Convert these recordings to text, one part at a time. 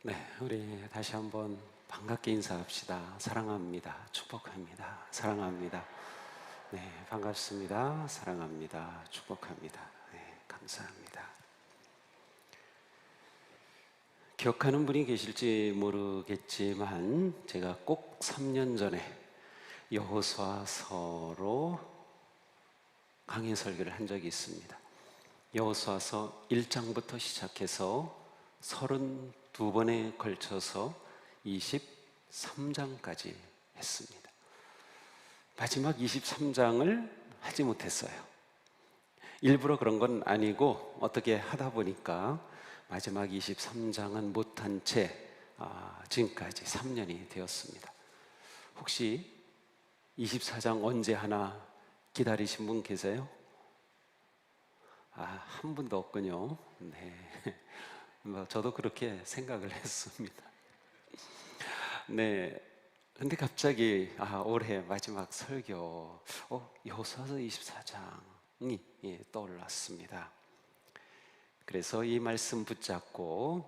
네, 우리 다시 한번 반갑게 인사합시다. 사랑합니다. 축복합니다. 사랑합니다. 네, 반갑습니다. 사랑합니다. 축복합니다. 네, 감사합니다. 기억하는 분이 계실지 모르겠지만 제가 꼭 3년 전에 여호수아서로 강해 설교를 한 적이 있습니다. 여호수아서 1장부터 시작해서 32번에 걸쳐서 23장까지 했습니다. 마지막 23장을 하지 못했어요. 일부러 그런 건 아니고 어떻게 하다 보니까 마지막 23장은 못한 채 지금까지 3년이 되었습니다. 혹시 24장 언제 하나 기다리신 분 계세요? 한 분도 없군요. 네. 저도 그렇게 생각을 했습니다. 네. 근데 갑자기 올해 마지막 설교 여호수아서 24장이 떠올랐습니다. 그래서 이 말씀 붙잡고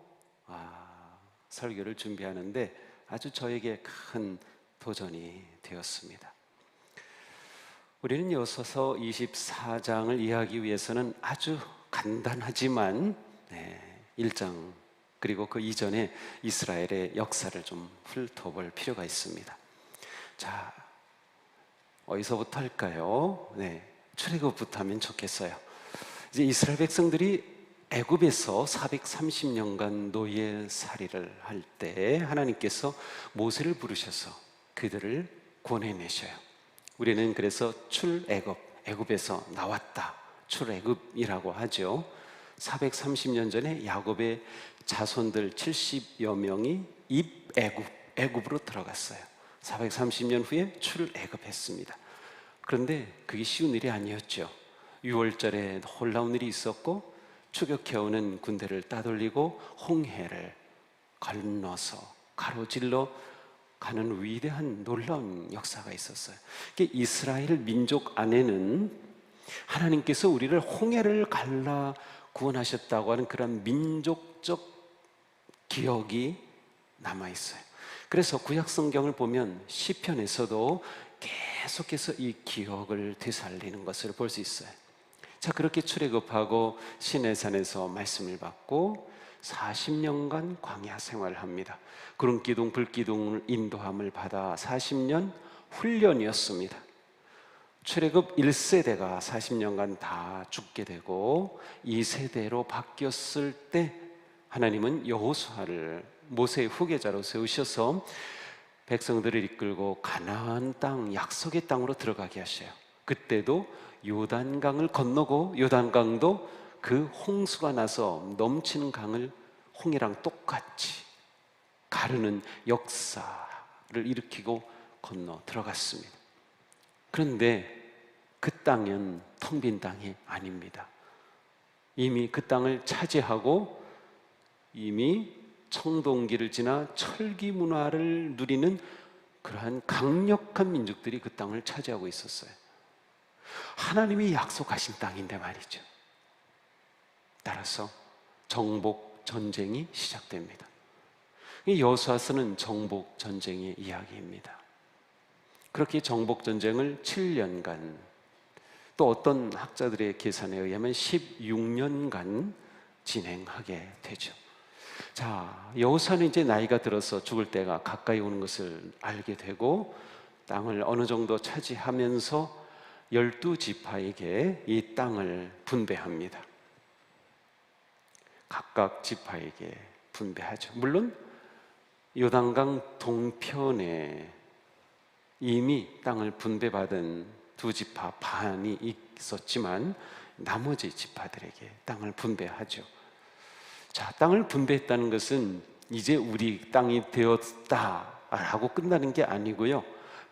설교를 준비하는데 아주 저에게 큰 도전이 되었습니다. 우리는 여호수아서 24장을 이해하기 위해서는 아주 간단하지만 1장 그리고 그 이전에 이스라엘의 역사를 좀 훑어볼 필요가 있습니다. 자, 어디서부터 할까요? 출애굽부터 하면 좋겠어요. 이제 이스라엘 백성들이 애굽에서 430년간 노예살이를 할 때 하나님께서 모세를 부르셔서 그들을 구원해내셔요. 우리는 그래서 애굽에서 나왔다, 출애굽이라고 하죠. 430년 전에 야곱의 자손들 70여 명이 애굽으로 들어갔어요. 430년 후에 출애굽했습니다. 그런데 그게 쉬운 일이 아니었죠. 6월절에 놀라운 일이 있었고 추격해오는 군대를 따돌리고 홍해를 건너서 가로질러 가는 위대한 놀라운 역사가 있었어요. 이스라엘 민족 안에는 하나님께서 우리를 홍해를 갈라 구원하셨다고 하는 그런 민족적 기억이 남아있어요. 그래서 구약 성경을 보면 시편에서도 계속해서 이 기억을 되살리는 것을 볼 수 있어요. 자, 그렇게 출애굽하고 시내산에서 말씀을 받고 40년간 광야 생활을 합니다. 구름기둥 불기둥을 인도함을 받아 40년 훈련이었습니다. 출애굽 1세대가 40년간 다 죽게 되고 2세대로 바뀌었을 때 하나님은 여호수아를 모세의 후계자로 세우셔서 백성들을 이끌고 가나안 땅, 약속의 땅으로 들어가게 하셔요. 그때도 요단강을 건너고 요단강도 그 홍수가 나서 넘치는 강을 홍해랑 똑같이 가르는 역사를 일으키고 건너 들어갔습니다. 그런데 그 땅은 텅 빈 땅이 아닙니다. 이미 그 땅을 차지하고 이미 청동기를 지나 철기 문화를 누리는 그러한 강력한 민족들이 그 땅을 차지하고 있었어요. 하나님이 약속하신 땅인데 말이죠. 따라서 정복 전쟁이 시작됩니다. 여호수아서는 정복 전쟁의 이야기입니다. 그렇게 정복 전쟁을 7년간, 또 어떤 학자들의 계산에 의하면 16년간 진행하게 되죠. 자, 여호수아는 이제 나이가 들어서 죽을 때가 가까이 오는 것을 알게 되고 땅을 어느 정도 차지하면서 12지파에게 이 땅을 분배합니다. 각각 지파에게 분배하죠. 물론 요단강 동편에 이미 땅을 분배받은 두 지파 반이 있었지만 나머지 지파들에게 땅을 분배하죠. 자, 땅을 분배했다는 것은 이제 우리 땅이 되었다라고 끝나는 게 아니고요.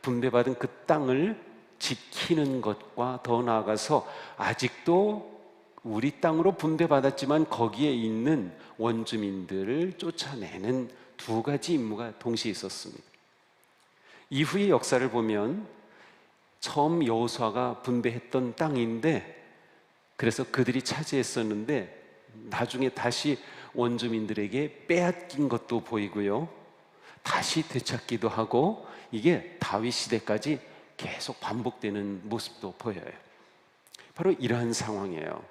분배받은 그 땅을 지키는 것과 더 나아가서 아직도 우리 땅으로 분배받았지만 거기에 있는 원주민들을 쫓아내는 두 가지 임무가 동시에 있었습니다. 이후의 역사를 보면 처음 여호수아가 분배했던 땅인데 그래서 그들이 차지했었는데 나중에 다시 원주민들에게 빼앗긴 것도 보이고요, 다시 되찾기도 하고, 이게 다윗 시대까지 계속 반복되는 모습도 보여요. 바로 이러한 상황이에요.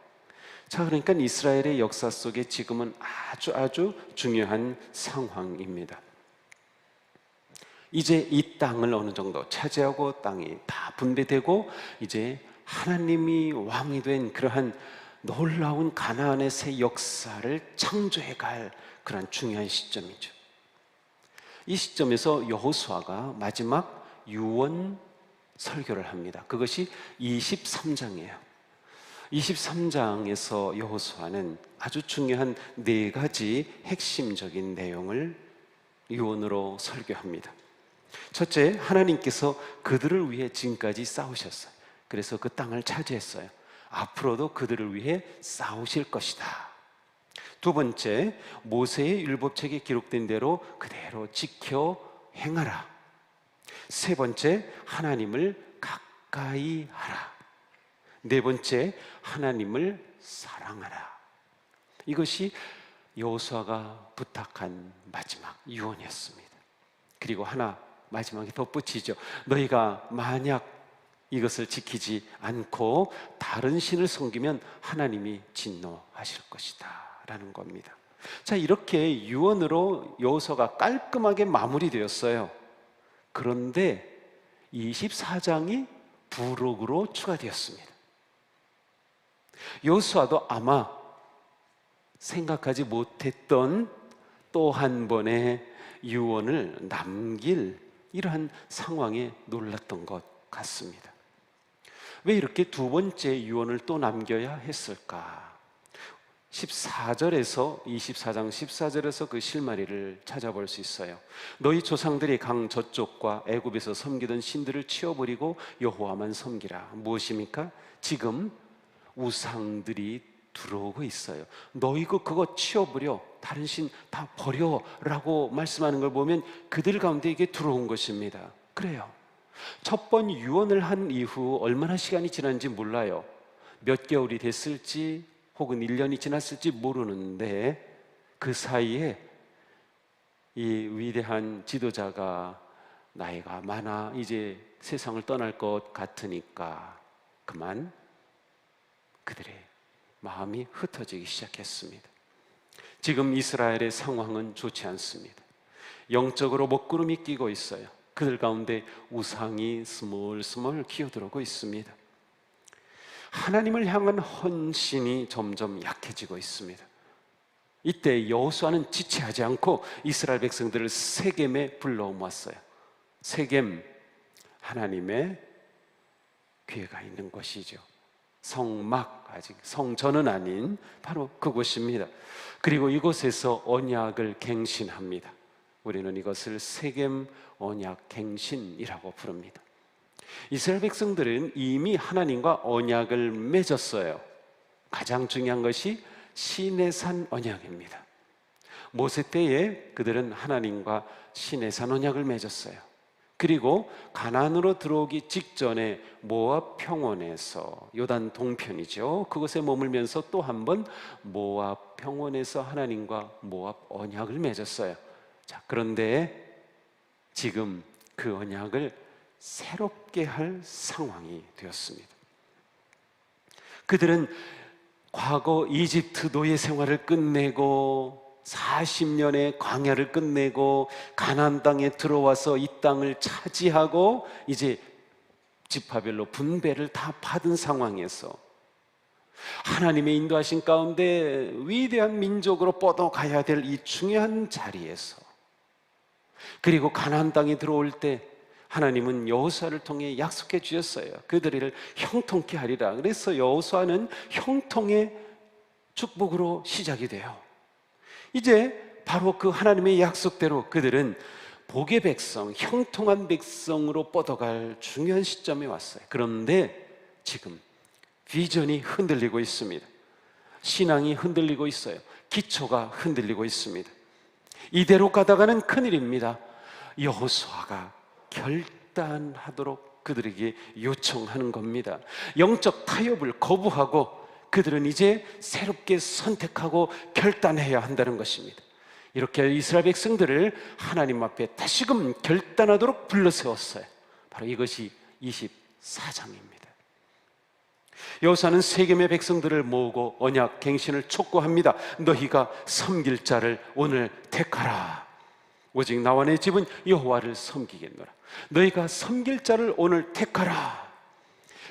자, 그러니까 이스라엘의 역사 속에 지금은 아주 중요한 상황입니다. 이제 이 땅을 어느 정도 차지하고 땅이 다 분배되고 이제 하나님이 왕이 된 그러한 놀라운 가나안의 새 역사를 창조해 갈 그런 중요한 시점이죠. 이 시점에서 여호수아가 마지막 유언 설교를 합니다. 그것이 23장이에요. 23장에서 여호수아는 아주 중요한 4가지 핵심적인 내용을 유언으로 설교합니다. 첫째, 하나님께서 그들을 위해 지금까지 싸우셨어요. 그래서 그 땅을 차지했어요. 앞으로도 그들을 위해 싸우실 것이다. 두 번째, 모세의 율법책에 기록된 대로 그대로 지켜 행하라. 세 번째, 하나님을 가까이 하라. 네 번째, 하나님을 사랑하라. 이것이 여호수아가 부탁한 마지막 유언이었습니다. 그리고 하나 마지막에 덧붙이죠. 너희가 만약 이것을 지키지 않고 다른 신을 섬기면 하나님이 진노하실 것이다 라는 겁니다. 자, 이렇게 유언으로 여호수아가 깔끔하게 마무리되었어요. 그런데 24장이 부록으로 추가되었습니다. 여호수아도 아마 생각하지 못했던 또 한 번의 유언을 남길 이러한 상황에 놀랐던 것 같습니다. 왜 이렇게 두 번째 유언을 또 남겨야 했을까? 14절에서 24장 14절에서 그 실마리를 찾아볼 수 있어요. 너희 조상들이 강 저쪽과 애굽에서 섬기던 신들을 치워버리고 여호와만 섬기라. 무엇입니까? 지금 우상들이 들어오고 있어요. 너희 그거 치워버려, 다른 신 다 버려라고 말씀하는 걸 보면 그들 가운데 이게 들어온 것입니다. 그래요. 첫 번 유언을 한 이후 얼마나 시간이 지났는지 몰라요. 몇 개월이 됐을지 혹은 1년이 지났을지 모르는데 그 사이에 이 위대한 지도자가 나이가 많아 이제 세상을 떠날 것 같으니까 그만 그들의 마음이 흩어지기 시작했습니다. 지금 이스라엘의 상황은 좋지 않습니다. 영적으로 먹구름이 끼고 있어요. 그들 가운데 우상이 스물스물 기어들어오고 있습니다. 하나님을 향한 헌신이 점점 약해지고 있습니다. 이때 여호수아는 지체하지 않고 이스라엘 백성들을 세겜에 불러 모았어요. 세겜, 하나님의 괴가 있는 곳이죠. 성막, 아직 성전은 아닌 바로 그곳입니다. 그리고 이곳에서 언약을 갱신합니다. 우리는 이것을 세겜 언약 갱신이라고 부릅니다. 이스라엘 백성들은 이미 하나님과 언약을 맺었어요. 가장 중요한 것이 시내산 언약입니다. 모세 때에 그들은 하나님과 시내산 언약을 맺었어요. 그리고 가나안으로 들어오기 직전에 모압 평원에서, 요단 동편이죠, 그곳에 머물면서 또 한 번 모압 평원에서 하나님과 모압 언약을 맺었어요. 자, 그런데 지금 그 언약을 새롭게 할 상황이 되었습니다. 그들은 과거 이집트 노예 생활을 끝내고 40년의 광야를 끝내고 가나안 땅에 들어와서 이 땅을 차지하고 이제 지파별로 분배를 다 받은 상황에서 하나님의 인도하신 가운데 위대한 민족으로 뻗어가야 될 이 중요한 자리에서, 그리고 가나안 땅에 들어올 때 하나님은 여호수아를 통해 약속해 주셨어요. 그들을 형통케 하리라. 그래서 여호수아는 형통의 축복으로 시작이 돼요. 이제 바로 그 하나님의 약속대로 그들은 복의 백성, 형통한 백성으로 뻗어갈 중요한 시점에 왔어요. 그런데 지금 비전이 흔들리고 있습니다. 신앙이 흔들리고 있어요. 기초가 흔들리고 있습니다. 이대로 가다가는 큰일입니다. 여호수아가 결단하도록 그들에게 요청하는 겁니다. 영적 타협을 거부하고 그들은 이제 새롭게 선택하고 결단해야 한다는 것입니다. 이렇게 이스라엘 백성들을 하나님 앞에 다시금 결단하도록 불러세웠어요. 바로 이것이 24장입니다. 여호수아는 세겜의 백성들을 모으고 언약 갱신을 촉구합니다. 너희가 섬길 자를 오늘 택하라. 오직 나와 내 집은 여호와를 섬기겠노라. 너희가 섬길 자를 오늘 택하라.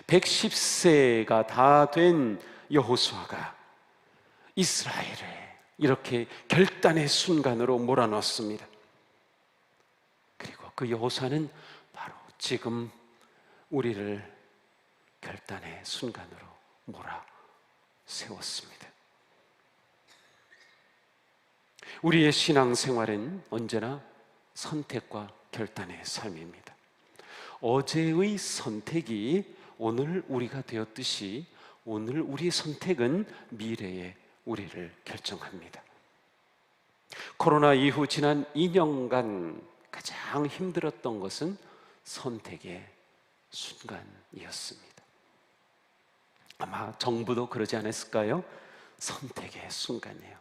110세가 다 된 여호수아가 이스라엘을 이렇게 결단의 순간으로 몰아넣습니다. 그리고 그 여호수아는 바로 지금 우리를 결단의 순간으로 몰아세웠습니다. 우리의 신앙생활은 언제나 선택과 결단의 삶입니다. 어제의 선택이 오늘 우리가 되었듯이 오늘 우리의 선택은 미래의 우리를 결정합니다. 코로나 이후 지난 2년간 가장 힘들었던 것은 선택의 순간이었습니다. 아마 정부도 그러지 않았을까요? 선택의 순간이에요.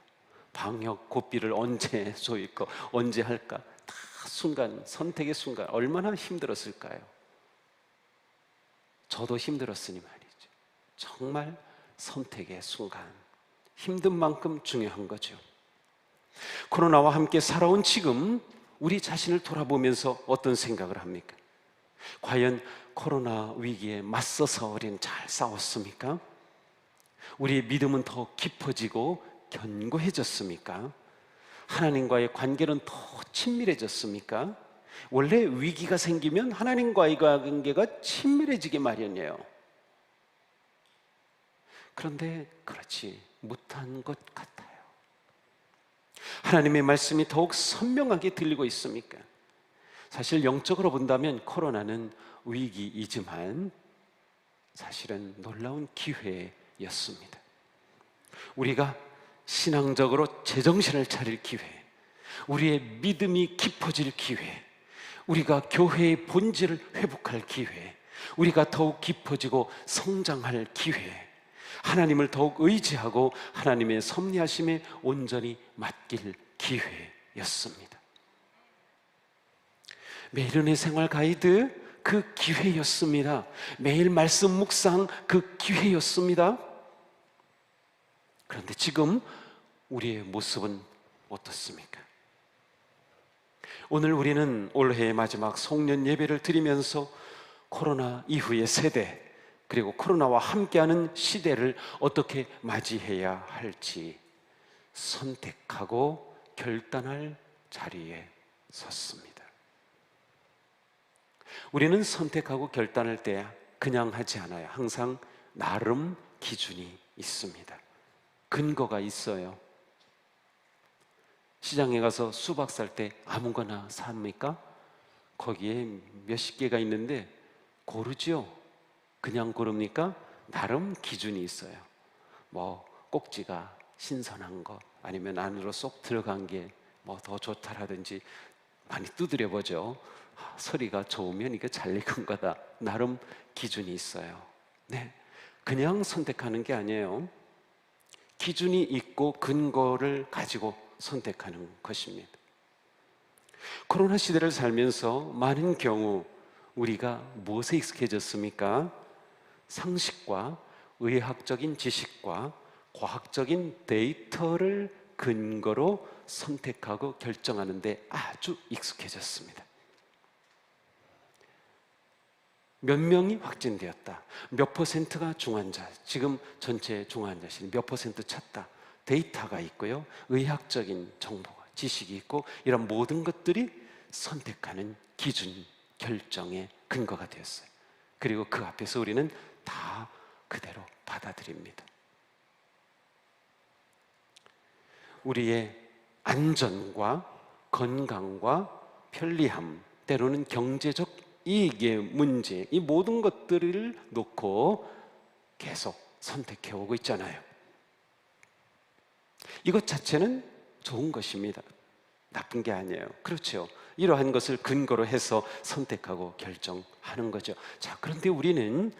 방역 고비를 언제 조이고 언제 할까? 다 순간, 선택의 순간 얼마나 힘들었을까요? 저도 힘들었으니 말이죠. 정말 선택의 순간, 힘든 만큼 중요한 거죠. 코로나와 함께 살아온 지금 우리 자신을 돌아보면서 어떤 생각을 합니까? 과연 코로나 위기에 맞서서 우리는 잘 싸웠습니까? 우리의 믿음은 더 깊어지고 견고해졌습니까? 하나님과의 관계는 더 친밀해졌습니까? 원래 위기가 생기면 하나님과의 관계가 친밀해지기 마련이에요. 그런데 그렇지 못한 것 같아요. 하나님의 말씀이 더욱 선명하게 들리고 있습니까? 사실 영적으로 본다면 코로나는 위기이지만 사실은 놀라운 기회였습니다. 우리가 신앙적으로 제정신을 차릴 기회, 우리의 믿음이 깊어질 기회, 우리가 교회의 본질을 회복할 기회, 우리가 더욱 깊어지고 성장할 기회, 하나님을 더욱 의지하고 하나님의 섭리하심에 온전히 맡길 기회였습니다. 매일 은혜 생활 가이드 그 기회였습니다. 매일 말씀 묵상 그 기회였습니다. 그런데 지금 우리의 모습은 어떻습니까? 오늘 우리는 올해의 마지막 송년 예배를 드리면서 코로나 이후의 세대, 그리고 코로나와 함께하는 시대를 어떻게 맞이해야 할지 선택하고 결단할 자리에 섰습니다. 우리는 선택하고 결단할 때 그냥 하지 않아요. 항상 나름 기준이 있습니다. 근거가 있어요. 시장에 가서 수박 살 때 아무거나 삽니까? 거기에 몇십 개가 있는데 고르죠? 그냥 고릅니까? 나름 기준이 있어요. 뭐 꼭지가 신선한 거, 아니면 안으로 쏙 들어간 게 뭐 더 좋다라든지 많이 두드려 보죠. 소리가 좋으면 이게 잘 익은 거다. 나름 기준이 있어요. 네, 그냥 선택하는 게 아니에요. 기준이 있고 근거를 가지고 선택하는 것입니다. 코로나 시대를 살면서 많은 경우 우리가 무엇에 익숙해졌습니까? 상식과 의학적인 지식과 과학적인 데이터를 근거로 선택하고 결정하는데 아주 익숙해졌습니다. 몇 명이 확진되었다, 몇 퍼센트가 중환자, 지금 전체 중환자실이 몇 퍼센트 찼다, 데이터가 있고요, 의학적인 정보가, 지식이 있고, 이런 모든 것들이 선택하는 기준, 결정의 근거가 되었어요. 그리고 그 앞에서 우리는 다 그대로 받아들입니다. 우리의 안전과 건강과 편리함, 때로는 경제적 이익의 문제, 이 모든 것들을 놓고 계속 선택해오고 있잖아요. 이것 자체는 좋은 것입니다. 나쁜 게 아니에요. 그렇죠. 이러한 것을 근거로 해서 선택하고 결정하는 거죠. 자, 그런데 우리는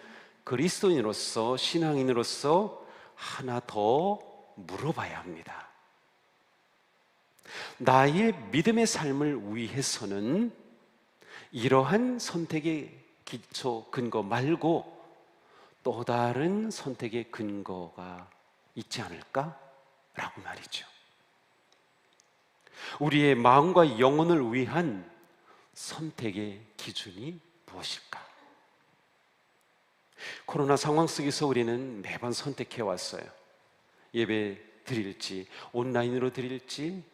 그리스도인으로서, 신앙인으로서 하나 더 물어봐야 합니다. 나의 믿음의 삶을 위해서는 이러한 선택의 기초 근거 말고 또 다른 선택의 근거가 있지 않을까? 라고 말이죠. 우리의 마음과 영혼을 위한 선택의 기준이 무엇일까? 코로나 상황 속에서 우리는 매번 선택해 왔어요. 예배 드릴지, 온라인으로 드릴지,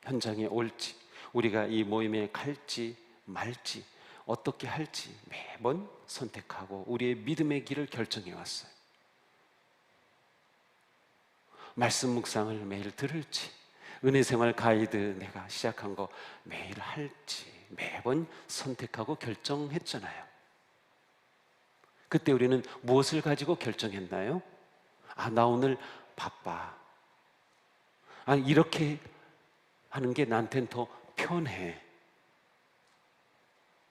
현장에 올지, 우리가 이 모임에 갈지 말지, 어떻게 할지 매번 선택하고 우리의 믿음의 길을 결정해 왔어요. 말씀 묵상을 매일 들을지, 은혜생활 가이드 내가 시작한 거 매일 할지 매번 선택하고 결정했잖아요. 그때 우리는 무엇을 가지고 결정했나요? 나 오늘 바빠. 이렇게 하는 게 나한테는 더 편해.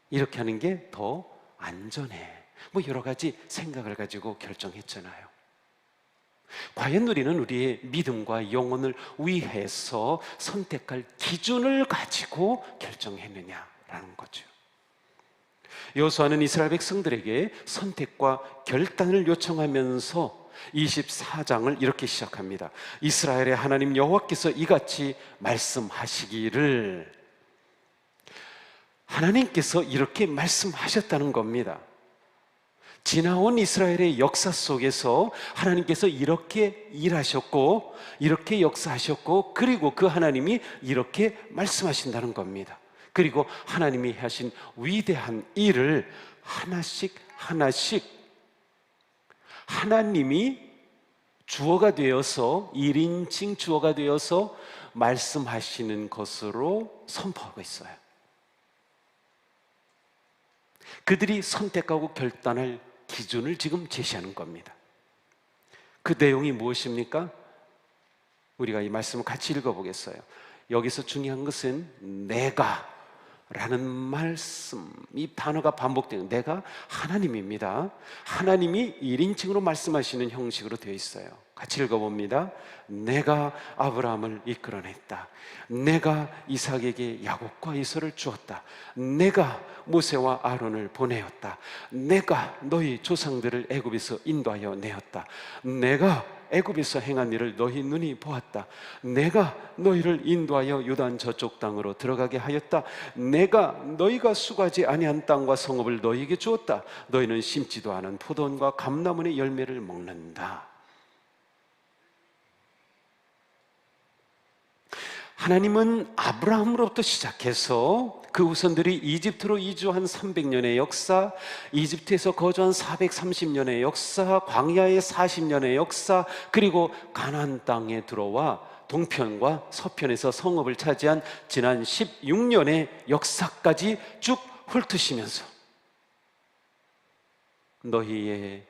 이렇게 하는 게 더 안전해. 여러 가지 생각을 가지고 결정했잖아요. 과연 우리는 우리의 믿음과 영혼을 위해서 선택할 기준을 가지고 결정했느냐라는 거죠. 여호수아는 이스라엘 백성들에게 선택과 결단을 요청하면서 24장을 이렇게 시작합니다. 이스라엘의 하나님 여호와께서 이같이 말씀하시기를, 하나님께서 이렇게 말씀하셨다는 겁니다. 지나온 이스라엘의 역사 속에서 하나님께서 이렇게 일하셨고 이렇게 역사하셨고, 그리고 그 하나님이 이렇게 말씀하신다는 겁니다. 그리고 하나님이 하신 위대한 일을 하나씩 하나씩 하나님이 주어가 되어서 1인칭 주어가 되어서 말씀하시는 것으로 선포하고 있어요. 그들이 선택하고 결단할 기준을 지금 제시하는 겁니다. 그 내용이 무엇입니까? 우리가 이 말씀을 같이 읽어보겠어요. 여기서 중요한 것은 내가 라는 말씀, 이 단어가 반복되는, 내가 하나님입니다. 하나님이 1인칭으로 말씀하시는 형식으로 되어 있어요. 같이 읽어봅니다. 내가 아브라함을 이끌어냈다. 내가 이삭에게 야곱과 이삭을 주었다. 내가 모세와 아론을 보내었다. 내가 너희 조상들을 애굽에서 인도하여 내었다. 내가 애굽에서 행한 일을 너희 눈이 보았다. 내가 너희를 인도하여 요단 저쪽 땅으로 들어가게 하였다. 내가 너희가 수고하지 아니한 땅과 성읍을 너희에게 주었다. 너희는 심지도 않은 포도원과 감람원의 열매를 먹는다. 하나님은 아브라함으로부터 시작해서 그 후손들이 이집트로 이주한 300년의 역사, 이집트에서 거주한 430년의 역사, 광야의 40년의 역사, 그리고 가나안 땅에 들어와 동편과 서편에서 성읍을 차지한 지난 16년의 역사까지 쭉 훑으시면서 너희의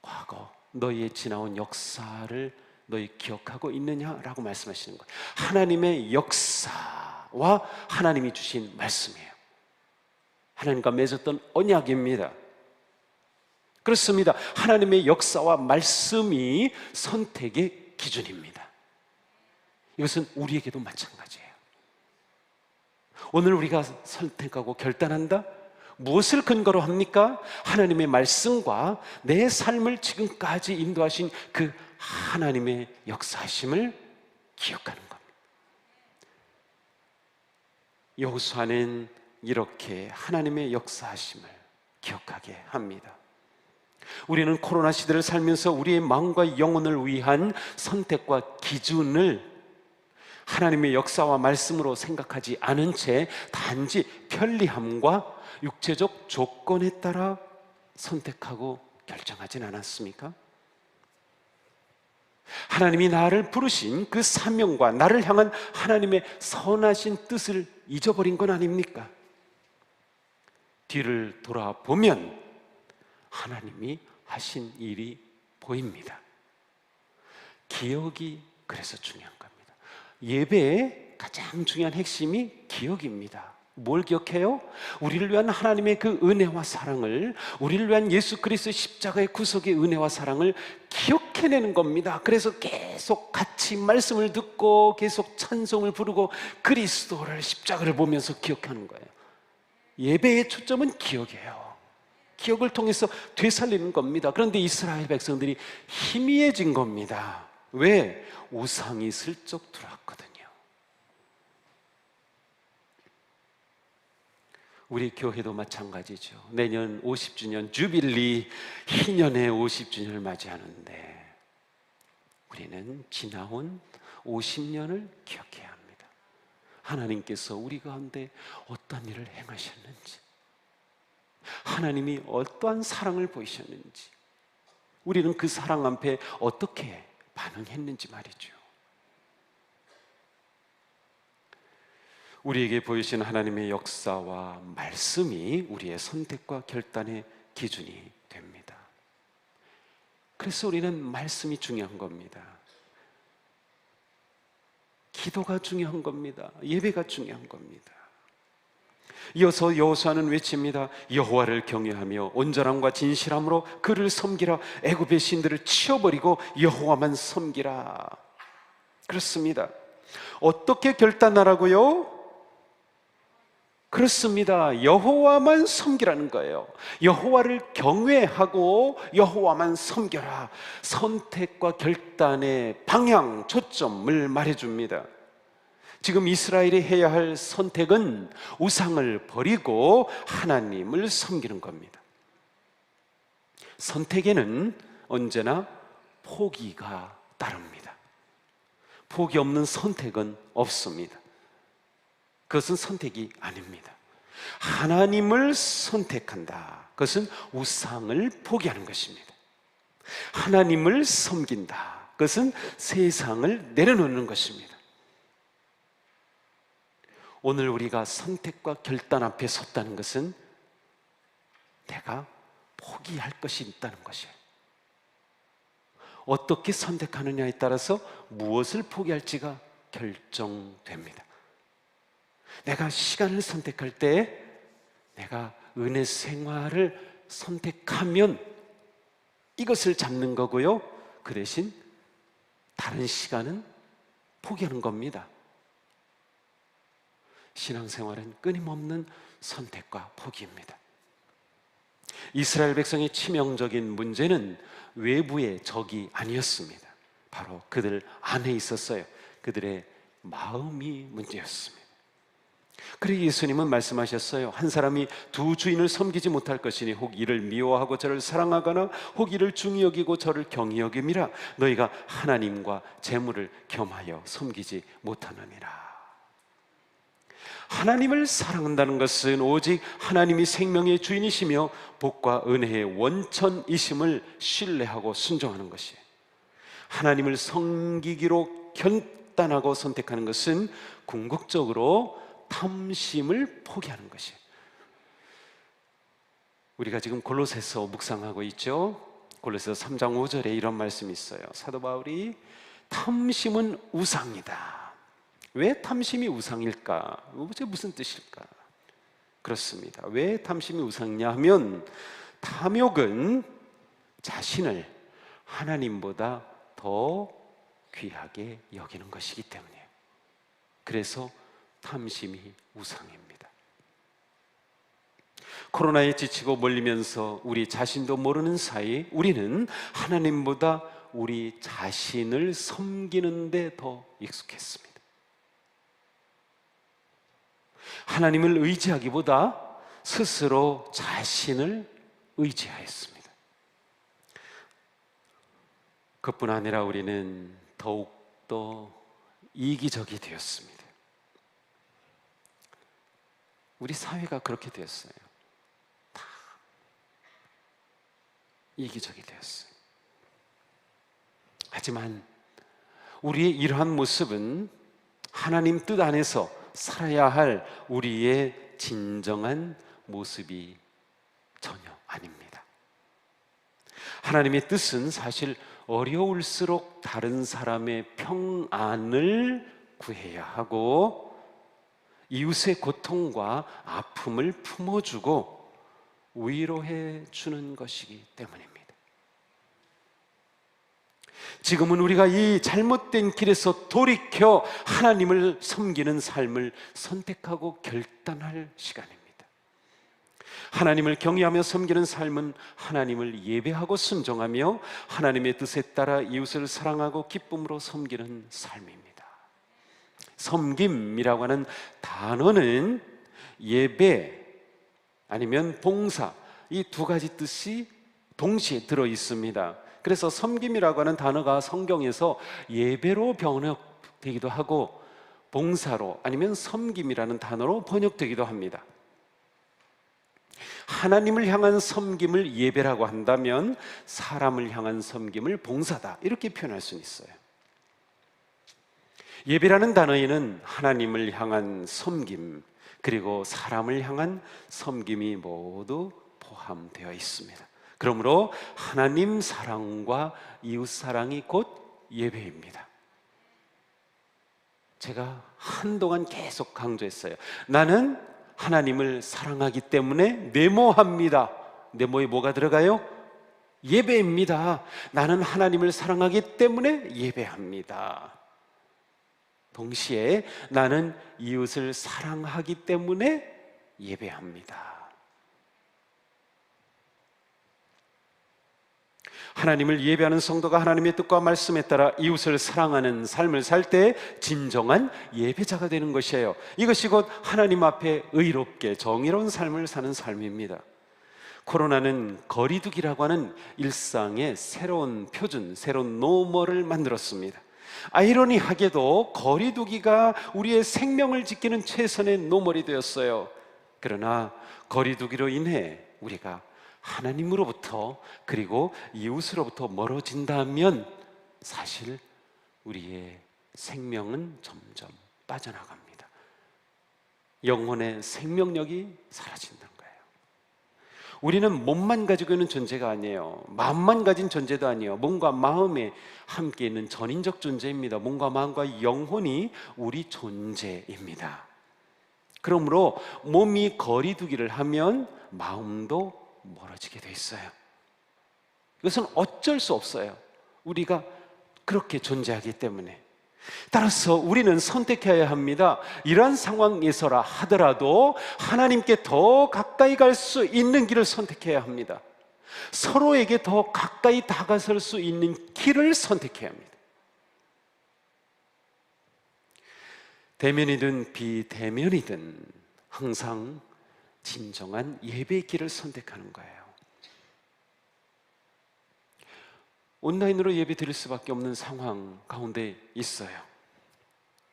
과거, 너희의 지나온 역사를 너희 기억하고 있느냐라고 말씀하시는 거예요. 하나님의 역사와 하나님이 주신 말씀이에요. 하나님과 맺었던 언약입니다. 그렇습니다. 하나님의 역사와 말씀이 선택의 기준입니다. 이것은 우리에게도 마찬가지예요. 오늘 우리가 선택하고 결단한다? 무엇을 근거로 합니까? 하나님의 말씀과 내 삶을 지금까지 인도하신 그 하나님의 역사하심을 기억하는 겁니다. 여호수아는 이렇게 하나님의 역사하심을 기억하게 합니다. 우리는 코로나 시대를 살면서 우리의 마음과 영혼을 위한 선택과 기준을 하나님의 역사와 말씀으로 생각하지 않은 채 단지 편리함과 육체적 조건에 따라 선택하고 결정하진 않았습니까? 하나님이 나를 부르신 그 사명과 나를 향한 하나님의 선하신 뜻을 잊어버린 건 아닙니까? 뒤를 돌아보면 하나님이 하신 일이 보입니다. 기억이 그래서 중요한 겁니다. 예배의 가장 중요한 핵심이 기억입니다. 뭘 기억해요? 우리를 위한 하나님의 그 은혜와 사랑을, 우리를 위한 예수 그리스도의 십자가의 구속의 은혜와 사랑을 기억해내는 겁니다. 그래서 계속 같이 말씀을 듣고 계속 찬송을 부르고 그리스도를, 십자가를 보면서 기억하는 거예요. 예배의 초점은 기억이에요. 기억을 통해서 되살리는 겁니다. 그런데 이스라엘 백성들이 희미해진 겁니다. 왜? 우상이 슬쩍 들어왔거든요. 우리 교회도 마찬가지죠. 내년 50주년 주빌리, 희년의 50주년을 맞이하는데 우리는 지나온 50년을 기억해야 합니다. 하나님께서 우리 가운데 어떤 일을 행하셨는지, 하나님이 어떠한 사랑을 보이셨는지, 우리는 그 사랑 앞에 어떻게 반응했는지 말이죠. 우리에게 보이신 하나님의 역사와 말씀이 우리의 선택과 결단의 기준이 됩니다. 그래서 우리는 말씀이 중요한 겁니다. 기도가 중요한 겁니다. 예배가 중요한 겁니다. 이어서 여호수아는 외칩니다. 여호와를 경외하며 온전함과 진실함으로 그를 섬기라. 애굽의 신들을 치워버리고 여호와만 섬기라. 그렇습니다. 어떻게 결단하라고요? 그렇습니다. 여호와만 섬기라는 거예요. 여호와를 경외하고 여호와만 섬겨라. 선택과 결단의 방향, 초점을 말해줍니다. 지금 이스라엘이 해야 할 선택은 우상을 버리고 하나님을 섬기는 겁니다. 선택에는 언제나 포기가 따릅니다. 포기 없는 선택은 없습니다. 그것은 선택이 아닙니다. 하나님을 선택한다. 그것은 우상을 포기하는 것입니다. 하나님을 섬긴다. 그것은 세상을 내려놓는 것입니다. 오늘 우리가 선택과 결단 앞에 섰다는 것은 내가 포기할 것이 있다는 것이에요. 어떻게 선택하느냐에 따라서 무엇을 포기할지가 결정됩니다. 내가 시간을 선택할 때 내가 은혜 생활을 선택하면 이것을 잡는 거고요. 그 대신 다른 시간은 포기하는 겁니다. 신앙생활은 끊임없는 선택과 포기입니다. 이스라엘 백성의 치명적인 문제는 외부의 적이 아니었습니다. 바로 그들 안에 있었어요. 그들의 마음이 문제였습니다. 그래서 예수님은 말씀하셨어요. 한 사람이 두 주인을 섬기지 못할 것이니 혹 이를 미워하고 저를 사랑하거나 혹 이를 중히 여기고 저를 경히 여김이라. 너희가 하나님과 재물을 겸하여 섬기지 못하느니라. 하나님을 사랑한다는 것은 오직 하나님이 생명의 주인이시며 복과 은혜의 원천이심을 신뢰하고 순종하는 것이에요. 하나님을 섬기기로 결단하고 선택하는 것은 궁극적으로 탐심을 포기하는 것이에요. 우리가 지금 골로새서 묵상하고 있죠. 골로새서 3장 5절에 이런 말씀이 있어요. 사도 바울이 탐심은 우상이다. 왜 탐심이 우상일까? 무슨 뜻일까? 그렇습니다. 왜 탐심이 우상이냐 하면 탐욕은 자신을 하나님보다 더 귀하게 여기는 것이기 때문이에요. 그래서 탐심이 우상입니다. 코로나에 지치고 몰리면서 우리 자신도 모르는 사이 우리는 하나님보다 우리 자신을 섬기는 데 더 익숙했습니다. 하나님을 의지하기보다 스스로 자신을 의지하였습니다. 그뿐 아니라 우리는 더욱더 이기적이 되었습니다. 우리 사회가 그렇게 되었어요. 다 이기적이 되었어요. 하지만 우리의 이러한 모습은 하나님 뜻 안에서 살아야 할 우리의 진정한 모습이 전혀 아닙니다. 하나님의 뜻은 사실 어려울수록 다른 사람의 평안을 구해야 하고 이웃의 고통과 아픔을 품어주고 위로해 주는 것이기 때문입니다. 지금은 우리가 이 잘못된 길에서 돌이켜 하나님을 섬기는 삶을 선택하고 결단할 시간입니다. 하나님을 경외하며 섬기는 삶은 하나님을 예배하고 순종하며 하나님의 뜻에 따라 이웃을 사랑하고 기쁨으로 섬기는 삶입니다. 섬김이라고 하는 단어는 예배 아니면 봉사, 이 두 가지 뜻이 동시에 들어 있습니다. 그래서 섬김이라고 하는 단어가 성경에서 예배로 번역되기도 하고 봉사로 아니면 섬김이라는 단어로 번역되기도 합니다. 하나님을 향한 섬김을 예배라고 한다면 사람을 향한 섬김을 봉사다, 이렇게 표현할 수는 있어요. 예배라는 단어에는 하나님을 향한 섬김 그리고 사람을 향한 섬김이 모두 포함되어 있습니다. 그러므로 하나님 사랑과 이웃 사랑이 곧 예배입니다. 제가 한동안 계속 강조했어요. 나는 하나님을 사랑하기 때문에 네모합니다. 네모에 뭐가 들어가요? 예배입니다. 나는 하나님을 사랑하기 때문에 예배합니다. 동시에 나는 이웃을 사랑하기 때문에 예배합니다. 하나님을 예배하는 성도가 하나님의 뜻과 말씀에 따라 이웃을 사랑하는 삶을 살 때 진정한 예배자가 되는 것이에요. 이것이 곧 하나님 앞에 의롭게 정의로운 삶을 사는 삶입니다. 코로나는 거리두기라고 하는 일상의 새로운 표준, 새로운 노멀을 만들었습니다. 아이러니하게도 거리두기가 우리의 생명을 지키는 최선의 노멀이 되었어요. 그러나 거리두기로 인해 우리가 하나님으로부터 그리고 이웃으로부터 멀어진다면 사실 우리의 생명은 점점 빠져나갑니다. 영혼의 생명력이 사라진다는 거예요. 우리는 몸만 가지고 있는 존재가 아니에요. 마음만 가진 존재도 아니에요. 몸과 마음에 함께 있는 전인적 존재입니다. 몸과 마음과 영혼이 우리 존재입니다. 그러므로 몸이 거리두기를 하면 마음도 멀어지게 돼 있어요. 이것은 어쩔 수 없어요. 우리가 그렇게 존재하기 때문에. 따라서 우리는 선택해야 합니다. 이러한 상황에서라 하더라도 하나님께 더 가까이 갈 수 있는 길을 선택해야 합니다. 서로에게 더 가까이 다가설 수 있는 길을 선택해야 합니다. 대면이든 비대면이든 항상 진정한 예배의 길을 선택하는 거예요. 온라인으로 예배 드릴 수밖에 없는 상황 가운데 있어요.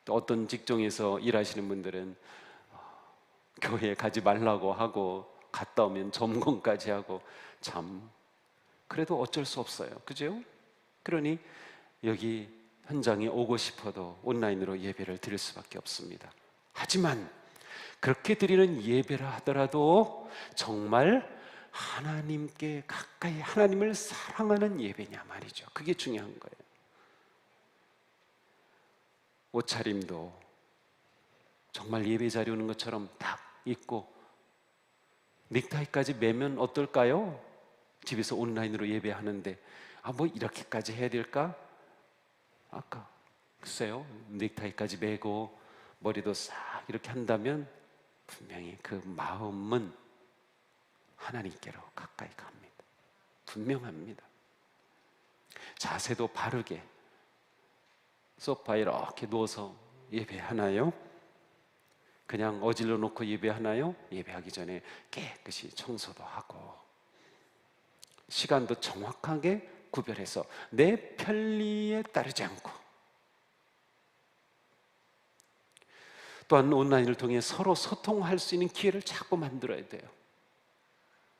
또 어떤 직종에서 일하시는 분들은 교회에 가지 말라고 하고 갔다 오면 점검까지 하고 참 그래도 어쩔 수 없어요. 그죠? 그러니 여기 현장에 오고 싶어도 온라인으로 예배를 드릴 수밖에 없습니다. 하지만 그렇게 드리는 예배라 하더라도 정말 하나님께 가까이 하나님을 사랑하는 예배냐 말이죠. 그게 중요한 거예요. 옷차림도 정말 예배 자리 오는 것처럼 딱 입고 넥타이까지 매면 어떨까요? 집에서 온라인으로 예배하는데 뭐 이렇게까지 해야 될까? 아까 글쎄요, 넥타이까지 매고 머리도 싹 이렇게 한다면 분명히 그 마음은 하나님께로 가까이 갑니다. 분명합니다. 자세도 바르게 소파에 이렇게 누워서 예배하나요? 그냥 어질러 놓고 예배하나요? 예배하기 전에 깨끗이 청소도 하고 시간도 정확하게 구별해서 내 편리에 따르지 않고, 또한 온라인을 통해 서로 소통할 수 있는 기회를 자꾸 만들어야 돼요.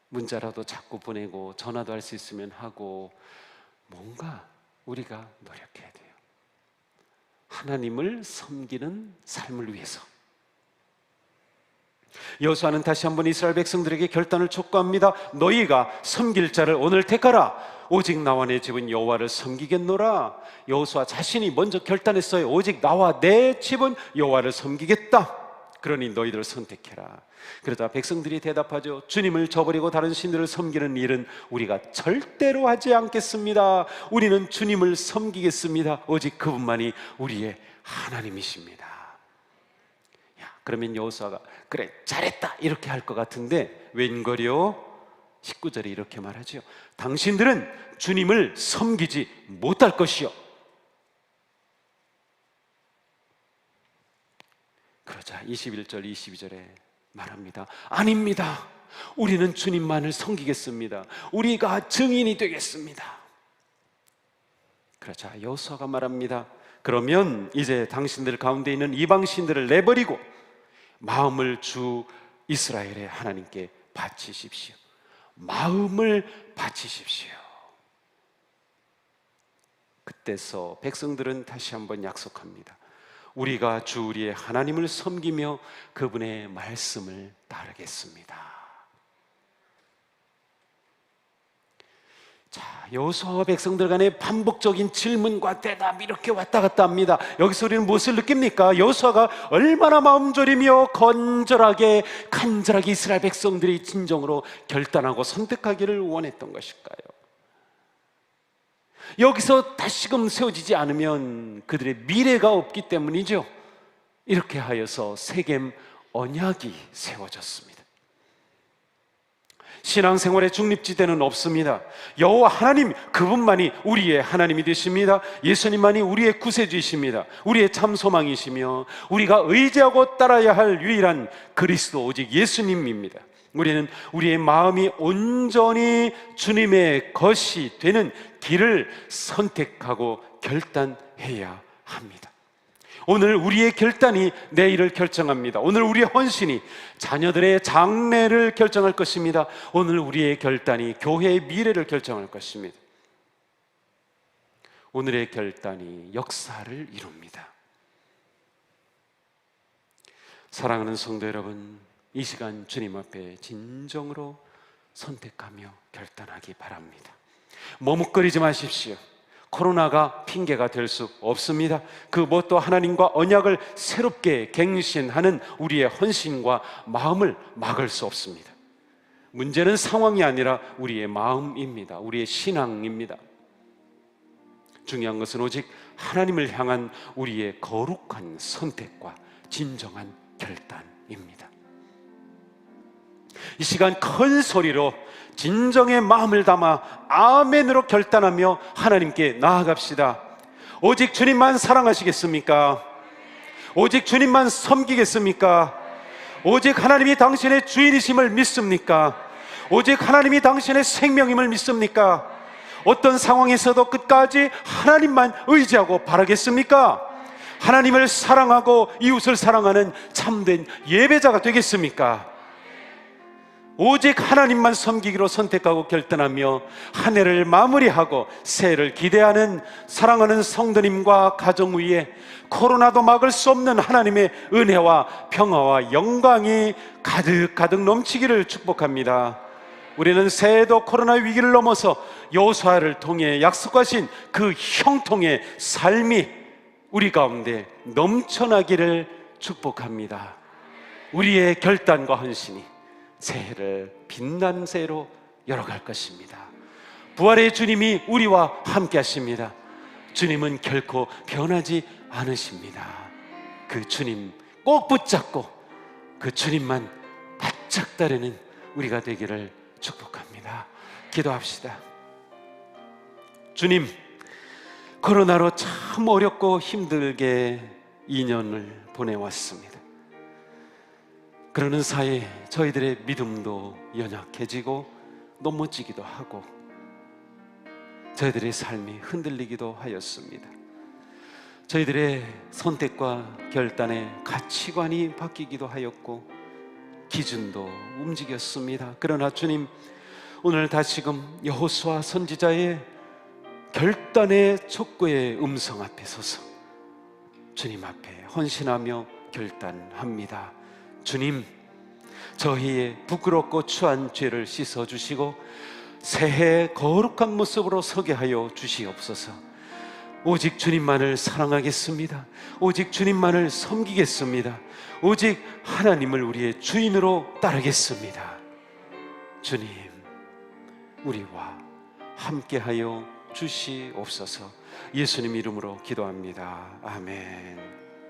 문자라도 자꾸 보내고 전화도 할 수 있으면 하고 뭔가 우리가 노력해야 돼요. 하나님을 섬기는 삶을 위해서. 여호수아는 다시 한번 이스라엘 백성들에게 결단을 촉구합니다. 너희가 섬길 자를 오늘 택하라. 오직 나와 내 집은 여호와를 섬기겠노라. 여호수아 자신이 먼저 결단했어요. 오직 나와 내 집은 여호와를 섬기겠다. 그러니 너희들 선택해라. 그러자 백성들이 대답하죠. 주님을 저버리고 다른 신들을 섬기는 일은 우리가 절대로 하지 않겠습니다. 우리는 주님을 섬기겠습니다. 오직 그분만이 우리의 하나님이십니다. 야, 그러면 여호수아가 그래 잘했다 이렇게 할 것 같은데 웬걸요? 19절에 이렇게 말하죠. 당신들은 주님을 섬기지 못할 것이요. 그러자 21절 22절에 말합니다. 아닙니다. 우리는 주님만을 섬기겠습니다. 우리가 증인이 되겠습니다. 그러자 여호수아가 말합니다. 그러면 이제 당신들 가운데 있는 이방신들을 내버리고 마음을 주 이스라엘의 하나님께 바치십시오. 마음을 바치십시오. 그때서 백성들은 다시 한번 약속합니다. 우리가 주 우리의 하나님을 섬기며 그분의 말씀을 따르겠습니다. 자, 여호수아와 백성들 간의 반복적인 질문과 대답이 이렇게 왔다 갔다 합니다. 여기서 우리는 무엇을 느낍니까? 여호수아가 얼마나 마음 졸이며 간절하게 이스라엘 백성들이 진정으로 결단하고 선택하기를 원했던 것일까요? 여기서 다시금 세워지지 않으면 그들의 미래가 없기 때문이죠. 이렇게 하여서 세겜 언약이 세워졌습니다. 신앙생활의 중립지대는 없습니다. 여호와 하나님 그분만이 우리의 하나님이 되십니다. 예수님만이 우리의 구세주이십니다. 우리의 참 소망이시며 우리가 의지하고 따라야 할 유일한 그리스도 오직 예수님입니다. 우리는 우리의 마음이 온전히 주님의 것이 되는 길을 선택하고 결단해야 합니다. 오늘 우리의 결단이 내일을 결정합니다. 오늘 우리의 헌신이 자녀들의 장래를 결정할 것입니다. 오늘 우리의 결단이 교회의 미래를 결정할 것입니다. 오늘의 결단이 역사를 이룹니다. 사랑하는 성도 여러분, 이 시간 주님 앞에 진정으로 선택하며 결단하기 바랍니다. 머뭇거리지 마십시오. 코로나가 핑계가 될 수 없습니다. 그 무엇도 하나님과 언약을 새롭게 갱신하는 우리의 헌신과 마음을 막을 수 없습니다. 문제는 상황이 아니라 우리의 마음입니다. 우리의 신앙입니다. 중요한 것은 오직 하나님을 향한 우리의 거룩한 선택과 진정한 결단입니다. 이 시간 큰 소리로 진정의 마음을 담아 아멘으로 결단하며 하나님께 나아갑시다. 오직 주님만 사랑하시겠습니까? 오직 주님만 섬기겠습니까? 오직 하나님이 당신의 주인이심을 믿습니까? 오직 하나님이 당신의 생명임을 믿습니까? 어떤 상황에서도 끝까지 하나님만 의지하고 바라겠습니까? 하나님을 사랑하고 이웃을 사랑하는 참된 예배자가 되겠습니까? 오직 하나님만 섬기기로 선택하고 결단하며 한 해를 마무리하고 새해를 기대하는 사랑하는 성도님과 가정 위에 코로나도 막을 수 없는 하나님의 은혜와 평화와 영광이 가득 넘치기를 축복합니다. 우리는 새해도 코로나 위기를 넘어서 여호수아를 통해 약속하신 그 형통의 삶이 우리 가운데 넘쳐나기를 축복합니다. 우리의 결단과 헌신이 새해를 빛난 새해로 열어갈 것입니다. 부활의 주님이 우리와 함께 하십니다. 주님은 결코 변하지 않으십니다. 그 주님 꼭 붙잡고 그 주님만 바짝 따르는 우리가 되기를 축복합니다. 기도합시다. 주님, 코로나로 참 어렵고 힘들게 2년을 보내왔습니다. 그러는 사이에 저희들의 믿음도 연약해지고 넘어지기도 하고 저희들의 삶이 흔들리기도 하였습니다. 저희들의 선택과 결단의 가치관이 바뀌기도 하였고 기준도 움직였습니다. 그러나 주님, 오늘 다시금 여호수아 선지자의 결단의 촉구의 음성 앞에 서서 주님 앞에 헌신하며 결단합니다. 주님, 저희의 부끄럽고 추한 죄를 씻어주시고 새해 거룩한 모습으로 서게 하여 주시옵소서. 오직 주님만을 사랑하겠습니다. 오직 주님만을 섬기겠습니다. 오직 하나님을 우리의 주인으로 따르겠습니다. 주님, 우리와 함께하여 주시옵소서. 예수님 이름으로 기도합니다. 아멘.